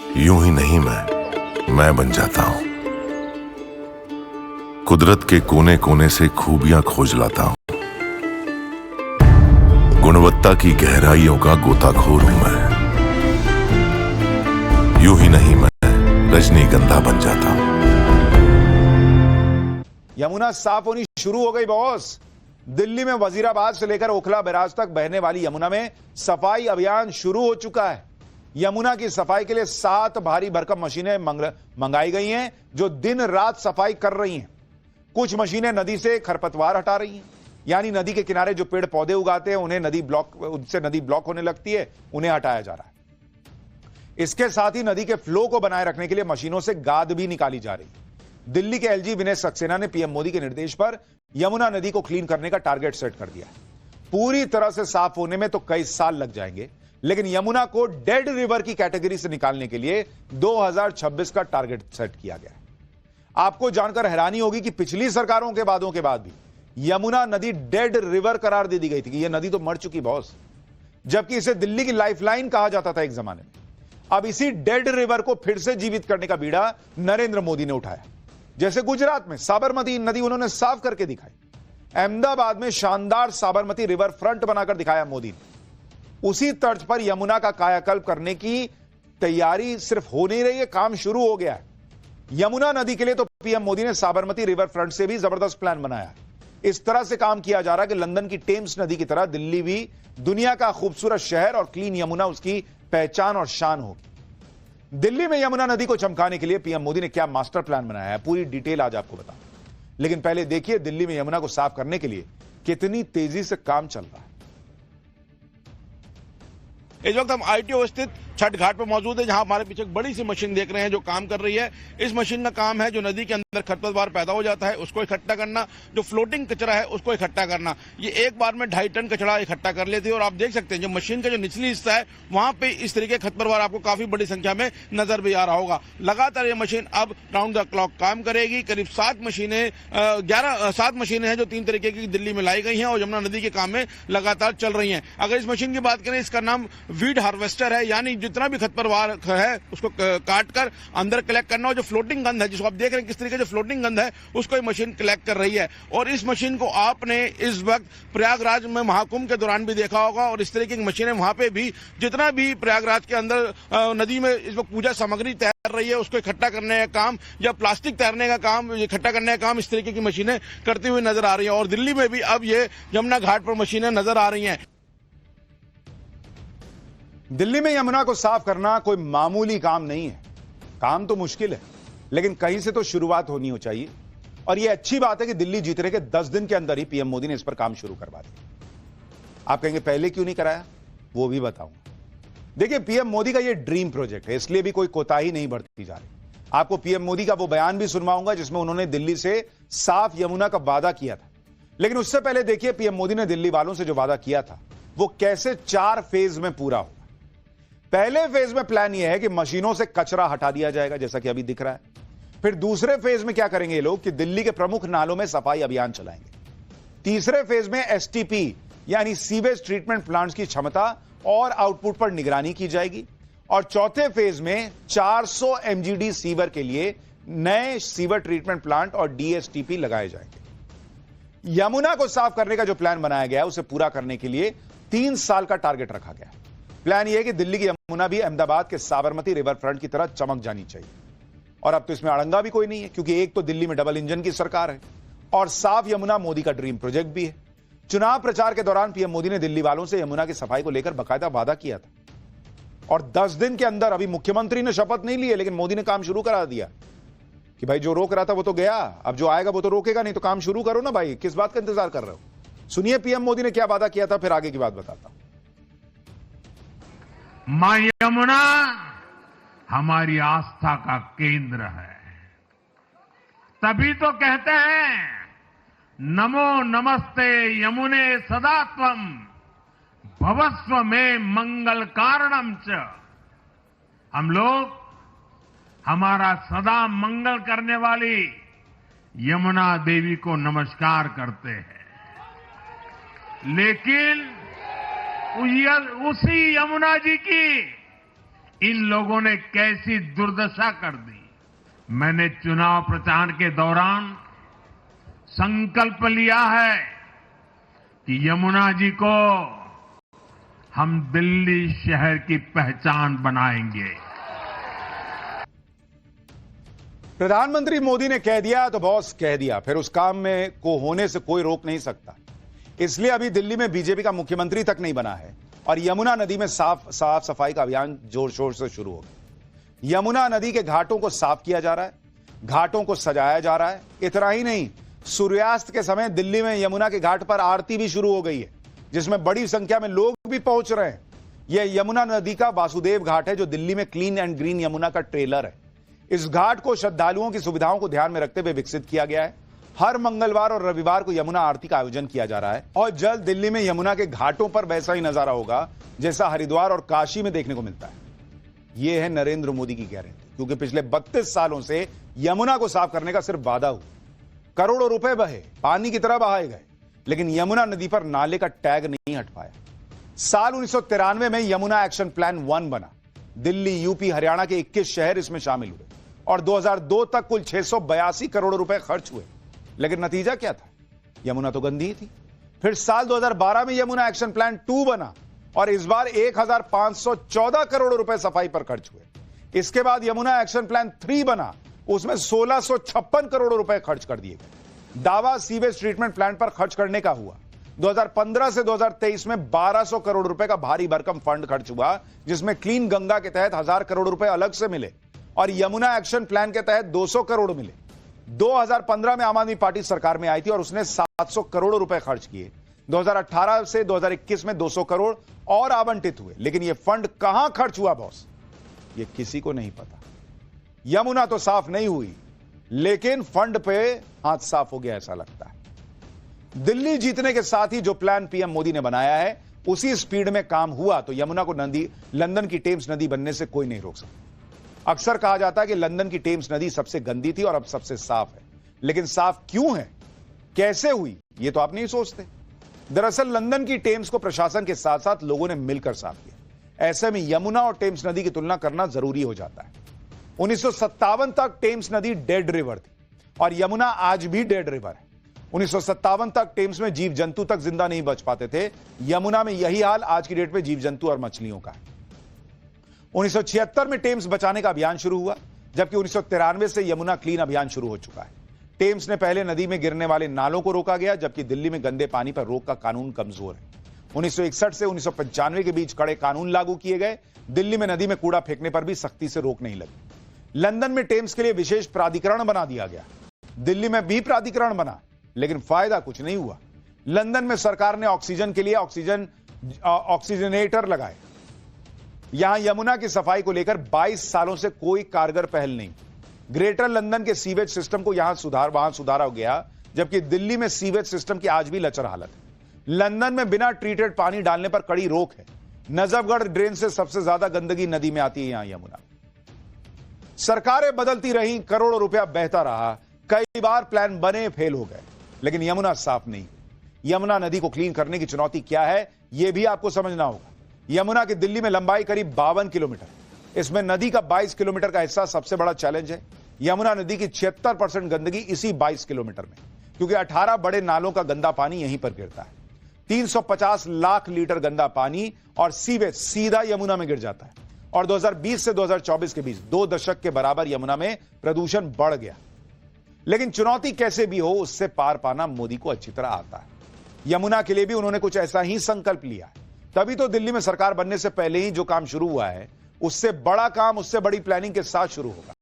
यूं ही नहीं मैं बन जाता हूं। कुदरत के कोने कोने से खूबियां खोज लाता हूं। गुणवत्ता की गहराइयों का गोताखोर हूं मैं। यूं ही नहीं मैं रजनीगंधा बन जाता हूं। यमुना साफ होनी शुरू हो गई बॉस। दिल्ली में वजीराबाद से लेकर ओखला बैराज तक बहने वाली यमुना में सफाई अभियान शुरू हो चुका है। यमुना की सफाई के लिए 7 भारी भरकम मशीनें मंगाई गई हैं जो दिन रात सफाई कर रही हैं। कुछ मशीनें नदी से खरपतवार हटा रही हैं, यानी नदी के किनारे जो पेड़ पौधे उगाते हैं उन्हें उनसे नदी ब्लॉक होने लगती है, उन्हें हटाया जा रहा है। इसके साथ ही नदी के फ्लो को बनाए रखने के लिए मशीनों से गाद भी निकाली जा रही है। दिल्ली के एलजी विनय सक्सेना ने पीएम मोदी के निर्देश पर यमुना नदी को क्लीन करने का टारगेट सेट कर दिया है। पूरी तरह से साफ होने में तो कई साल लग जाएंगे, लेकिन यमुना को डेड रिवर की कैटेगरी से निकालने के लिए 2026 का टारगेट सेट किया गया है। आपको जानकर हैरानी होगी कि पिछली सरकारों के वादों के बाद भी यमुना नदी डेड रिवर करार दे दी गई थी कि यह नदी तो मर चुकी बॉस, जबकि इसे दिल्ली की लाइफलाइन कहा जाता था एक जमाने में। अब इसी डेड रिवर को फिर से जीवित करने का बीड़ा नरेंद्र मोदी ने उठाया। जैसे गुजरात में साबरमती नदी उन्होंने साफ करके दिखाई, अहमदाबाद में शानदार साबरमती रिवर फ्रंट बनाकर दिखाया मोदी ने। उसी तर्ज पर यमुना का कायाकल्प करने की तैयारी सिर्फ हो नहीं रही है, काम शुरू हो गया है। यमुना नदी के लिए तो पीएम मोदी ने साबरमती रिवर फ्रंट से भी जबरदस्त प्लान बनाया है। इस तरह से काम किया जा रहा है कि लंदन की टेम्स नदी की तरह दिल्ली भी दुनिया का खूबसूरत शहर और क्लीन यमुना उसकी पहचान और शान होगी। दिल्ली में यमुना नदी को चमकाने के लिए पीएम मोदी ने क्या मास्टर प्लान बनाया है, पूरी डिटेल आज आपको बताऊं। लेकिन पहले देखिए दिल्ली में यमुना को साफ करने के लिए कितनी तेजी से काम चल रहा है। इस वक्त हम आईटीओ स्थित छठ घाट पर मौजूद है, जहां हमारे पीछे एक बड़ी सी मशीन देख रहे हैं जो काम कर रही है। इस मशीन का काम है जो नदी के अंदर खरपतवार पैदा हो जाता है उसको इकट्ठा करना, जो फ्लोटिंग कचरा है उसको इकट्ठा करना। ये एक बार में 2.5 टन कचरा इकट्ठा कर लेती है। और आप देख सकते हैं जो मशीन का जो निचली हिस्सा है वहां पे इस तरीके खरपतवार आपको काफी बड़ी संख्या में नजर भी आ रहा होगा। लगातार ये मशीन अब राउंड द क्लॉक काम करेगी। करीब 7 मशीनें हैं जो 3 तरीके की दिल्ली में लाई गई हैं और यमुना नदी के काम में लगातार चल रही हैं। अगर इस मशीन की बात करें, इसका नाम वीड हार्वेस्टर है, यानी जितना भी खरपतवार है उसको काट कर अंदर कलेक्ट करना। और जो फ्लोटिंग गंद है जिसको आप देख रहे हैं किस तरीके से फ्लोटिंग गंद है उसको ये मशीन कलेक्ट कर रही है। और इस मशीन को आपने इस वक्त प्रयागराज में महाकुंभ के दौरान भी देखा होगा। और इस तरीके की मशीनें वहां पे भी, जितना भी प्रयागराज के अंदर नदी में इस वक्त पूजा सामग्री तैयार रही है उसको इकट्ठा करने का काम या प्लास्टिक तैरने का काम, इकट्ठा करने का काम इस तरीके की मशीनें करती हुई नजर आ रही है। और दिल्ली में भी अब ये यमुना घाट पर मशीनें नजर आ रही हैं। दिल्ली में यमुना को साफ करना कोई मामूली काम नहीं है। काम तो मुश्किल है, लेकिन कहीं से तो शुरुआत होनी हो चाहिए। और यह अच्छी बात है कि दिल्ली जीतने के 10 दिन के अंदर ही पीएम मोदी ने इस पर काम शुरू करवा दिया। आप कहेंगे पहले क्यों नहीं कराया, वो भी बताऊंगा। देखिए, पीएम मोदी का यह ड्रीम प्रोजेक्ट है, इसलिए भी कोई कोताही नहीं बरती जा रही। आपको पीएम मोदी का वो बयान भी सुनवाऊंगा जिसमें उन्होंने दिल्ली से साफ यमुना का वादा किया था। लेकिन उससे पहले देखिए पीएम मोदी ने दिल्ली वालों से जो वादा किया था वो कैसे 4 फेज में पूरा हुआ। पहले फेज में प्लान यह है कि मशीनों से कचरा हटा दिया जाएगा, जैसा कि अभी दिख रहा है। फिर दूसरे फेज में क्या करेंगे ये लोग कि दिल्ली के प्रमुख नालों में सफाई अभियान चलाएंगे। तीसरे फेज में एसटीपी यानी सीवेज ट्रीटमेंट प्लांट्स की क्षमता और आउटपुट पर निगरानी की जाएगी। और चौथे फेज में 400 एमजीडी सीवर के लिए नए सीवर ट्रीटमेंट प्लांट और डीएसटीपी लगाए जाएंगे। यमुना को साफ करने का जो प्लान बनाया गया है उसे पूरा करने के लिए 3 साल का टारगेट रखा गया है। प्लान यह है कि दिल्ली की यमुना भी अहमदाबाद के साबरमती रिवर फ्रंट की तरह चमक जानी चाहिए। और अब तो इसमें अड़ंगा भी कोई नहीं है, क्योंकि एक तो दिल्ली में डबल इंजन की सरकार है और साफ यमुना मोदी का ड्रीम प्रोजेक्ट भी है। चुनाव प्रचार के दौरान पीएम मोदी ने दिल्ली वालों से यमुना की सफाई को लेकर बाकायदा वादा किया था। और 10 दिन के अंदर, अभी मुख्यमंत्री ने शपथ नहीं ली है, लेकिन मोदी ने काम शुरू करा दिया कि भाई जो रोक रहा था वो तो गया, अब जो आएगा वो तो रोकेगा नहीं, तो काम शुरू करो ना भाई, किस बात का इंतजार कर रहे हो। सुनिए पीएम मोदी ने क्या वादा किया था, फिर आगे की बात बताता हूं। मां यमुना हमारी आस्था का केंद्र है, तभी तो कहते हैं नमो नमस्ते यमुने सदा त्वम भवस्व में मंगल कारणम च। हम लोग हमारा सदा मंगल करने वाली यमुना देवी को नमस्कार करते हैं, लेकिन उसी यमुना जी की इन लोगों ने कैसी दुर्दशा कर दी। मैंने चुनाव प्रचार के दौरान संकल्प लिया है कि यमुना जी को हम दिल्ली शहर की पहचान बनाएंगे। प्रधानमंत्री मोदी ने कह दिया तो बॉस कह दिया, फिर उस काम में को होने से कोई रोक नहीं सकता। इसलिए अभी दिल्ली में बीजेपी का मुख्यमंत्री तक नहीं बना है और यमुना नदी में साफ सफाई का अभियान जोर शोर से शुरू हो गया। यमुना नदी के घाटों को साफ किया जा रहा है, घाटों को सजाया जा रहा है। इतना ही नहीं, सूर्यास्त के समय दिल्ली में यमुना के घाट पर आरती भी शुरू हो गई है, जिसमें बड़ी संख्या में लोग भी पहुंच रहे हैं। यह यमुना नदी का वासुदेव घाट है, जो दिल्ली में क्लीन एंड ग्रीन यमुना का ट्रेलर है। इस घाट को श्रद्धालुओं की सुविधाओं को ध्यान में रखते हुए विकसित किया गया है। हर मंगलवार और रविवार को यमुना आरती का आयोजन किया जा रहा है और जल्द दिल्ली में यमुना के घाटों पर वैसा ही नजारा होगा जैसा हरिद्वार और काशी में देखने को मिलता है। यह है नरेंद्र मोदी की गारंटी, क्योंकि पिछले 32 सालों से यमुना को साफ करने का सिर्फ वादा हुआ। करोड़ों रुपए बहे, पानी की तरह बहाए गए, लेकिन यमुना नदी पर नाले का टैग नहीं हट पाया। साल 1993 में यमुना एक्शन प्लान 1 बना। दिल्ली, यूपी, हरियाणा के 21 शहर इसमें शामिल हुए और 2002 तक कुल 682 करोड़ रुपए खर्च हुए। लेकिन नतीजा क्या था? यमुना तो गंदी ही थी। फिर साल 2012 में यमुना एक्शन प्लान 2 बना और इस बार 1514 करोड़ रुपए सफाई पर खर्च हुए। इसके बाद यमुना एक्शन प्लान 3 बना, उसमें 1656 करोड़ रुपए खर्च कर दिए गए। दावा सीवेज ट्रीटमेंट प्लांट पर खर्च करने का हुआ। 2015 से 2023 में 1200 करोड़ रुपए का भारी भरकम फंड खर्च हुआ, जिसमें क्लीन गंगा के तहत 1000 करोड़ रुपए अलग से मिले और यमुना एक्शन प्लान के तहत 200 करोड़ मिले। 2015 में आम आदमी पार्टी सरकार में आई थी और उसने 700 करोड़ रुपए खर्च किए। 2018 से 2021 में 200 करोड़ और आवंटित हुए, लेकिन यह फंड कहां खर्च हुआ बॉस, यह किसी को नहीं पता। यमुना तो साफ नहीं हुई, लेकिन फंड पे हाथ साफ हो गया ऐसा लगता है। दिल्ली जीतने के साथ ही जो प्लान पीएम मोदी ने बनाया है, उसी स्पीड में काम हुआ तो यमुना को लंदन की टेम्स नदी बनने से कोई नहीं रोक सकता। अक्सर कहा जाता है कि लंदन की टेम्स नदी सबसे गंदी थी और अब सबसे साफ है, लेकिन साफ क्यों है, कैसे हुई, यह तो आप नहीं सोचते। दरअसल लंदन की टेम्स को प्रशासन के साथ साथ लोगों ने मिलकर साफ किया। ऐसे में यमुना और टेम्स नदी की तुलना करना जरूरी हो जाता है। 1957 तक टेम्स नदी डेड रिवर थी और यमुना आज भी डेड रिवर है। 1957 तक टेम्स में जीव जंतु तक जिंदा नहीं बच पाते थे। यमुना में यही हाल आज की डेट में जीव जंतु और मछलियों का है। 1976 में टेम्स बचाने का अभियान शुरू हुआ, जबकि 1993 से यमुना क्लीन अभियान शुरू हो चुका है। टेम्स ने पहले नदी में गिरने वाले नालों को रोका गया, जबकि दिल्ली में गंदे पानी पर रोक का कानून कमजोर है। 1961 से 1995 के बीच कड़े कानून लागू किए गए। दिल्ली में नदी में कूड़ा फेंकने पर भी सख्ती से रोक नहीं लगी। लंदन में टेम्स के लिए विशेष प्राधिकरण बना दिया गया। दिल्ली में भी प्राधिकरण बना, लेकिन फायदा कुछ नहीं हुआ। लंदन में सरकार ने ऑक्सीजन के लिए ऑक्सीजनेटर लगाए। यहां यमुना की सफाई को लेकर 22 सालों से कोई कारगर पहल नहीं। ग्रेटर लंदन के सीवेज सिस्टम को वहां सुधारा हो गया, जबकि दिल्ली में सीवेज सिस्टम की आज भी लचर हालत है। लंदन में बिना ट्रीटेड पानी डालने पर कड़ी रोक है। नजफगढ़ ड्रेन से सबसे ज्यादा गंदगी नदी में आती है यहां यमुना। सरकारें बदलती रहीं, करोड़ों रुपया बहता रहा, कई बार प्लान बने फेल हो गए, लेकिन यमुना साफ नहीं। यमुना नदी को क्लीन करने की चुनौती क्या है, यह भी आपको समझना होगा। यमुना की दिल्ली में लंबाई करीब 52 किलोमीटर। इसमें नदी का 22 किलोमीटर का हिस्सा सबसे बड़ा चैलेंज है। यमुना नदी की 76% गंदगी इसी 22 किलोमीटर में, क्योंकि 18 बड़े नालों का गंदा पानी यहीं पर गिरता है। 350 लाख लीटर गंदा पानी और सीवेज सीधा यमुना में गिर जाता है और 2020 से 2024 के बीच 2 दशक के बराबर यमुना में प्रदूषण बढ़ गया। लेकिन चुनौती कैसे भी हो, उससे पार पाना मोदी को अच्छी तरह आता है। यमुना के लिए भी उन्होंने कुछ ऐसा ही संकल्प लिया है। तभी तो दिल्ली में सरकार बनने से पहले ही जो काम शुरू हुआ है, उससे बड़ा काम, उससे बड़ी प्लानिंग के साथ शुरू होगा।